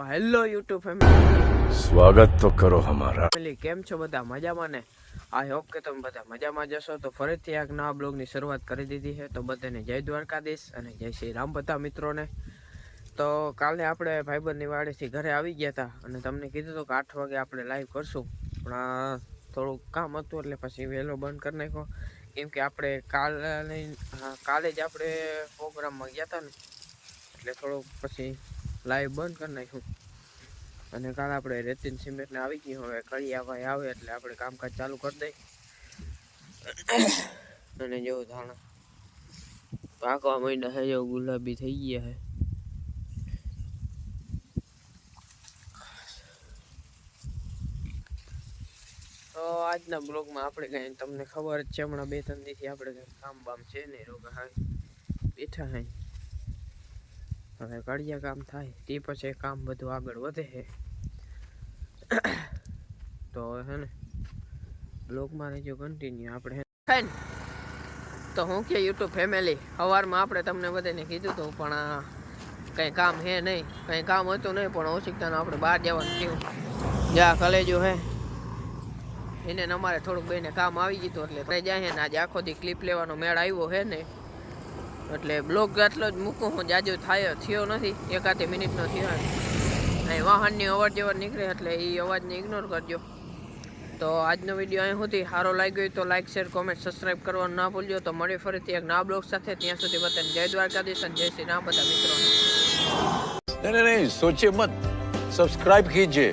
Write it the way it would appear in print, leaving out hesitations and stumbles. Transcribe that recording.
Hello YouTube family, સ્વાગત તો કરો હમારા. કેમ છો બધા? મજામાં ને? આઈ હોપ કે તમે બધા મજામાં જશો. તો ફરીથી એક નવા બ્લોગની શરૂઆત કરી દીધી છે. તો બધાને જય દ્વારકાધીશ અને જય શ્રી રામ બધા મિત્રોને. તો કાલે આપણે ભાઈબંધની વાડીથી ઘરે આવી ગયા હતા અને તમને કીધું હતું કે 8 વાગે આપણે લાઈવ કરશું, પણ થોડુંક કામ હતું એટલે પછી વહેલો બંધ કરી નાખ્યો. કેમ કે આપણે કાલે જ આપણે પ્રોગ્રામમાં ગયા હતા ને, એટલે થોડુંક પછી લાઈવ બંધ કરી નાખ્યું. અને કાલે આપણે રેતીન સિમેન્ટને આવી ગયું. હવે કળિયા ભાઈ આવે એટલે આપણે કામકાજ ચાલુ કરી દઈ. અને જેવું ધાણા પાકવા માંડ્યા છે, જેવું ગુલાબી થઈ ગયા છે. તો આજના બ્લોગમાં આપણે કઈ તમને ખબર જ છે, હમણાં 2-3 દિવસથી આપણે કઈ કામ બામ છે નહીં, રોગા હાય બેઠા હાય. હવે કળિયા કામ થાય તે પછી કામ બધું આગળ વધે છે. તો હે ને બ્લોગમાં રહેજો કન્ટિન્યુ. આપણે તો હું કે યુટ્યુબ ફેમિલી, સવારમાં આપણે તમને બધાને કીધું હતું, પણ કંઈ કામ હે નહીં, કંઈ કામ હતું નહીં, પણ ઓશિકતાનું આપણે બહાર જવાનું થયું. જ્યાં કલેજો હે એને અમારે થોડુંક બેને કામ આવી ગયું એટલે ઘરે જાય ને. આજે આખો દી ક્લિપ લેવાનો મેળ આવ્યો છે ને, એટલે બ્લોગ એટલો જ મૂકું હું, જાજુ થયો નથી, 1-8 મિનિટનો થયો. અહીં વાહનની અવર જવર નીકળે એટલે એ અવાજને ઇગ્નોર કરજો. તો આજનો વિડીયો અહીં સુધી સારો લાગ્યો હોય તો લાઈક, શેર, કોમેન્ટ, સબસ્ક્રાઈબ કરવાનું ના ભૂલજો. તો મળી ફરીથી એક નવા બ્લોગ સાથે. ત્યાં સુધી બધાને જય દ્વારકાધીશ અને જય શ્રી રામ બધા મિત્રોને. नहीं, सोचिए मत, सब्सक्राइब कीजिए.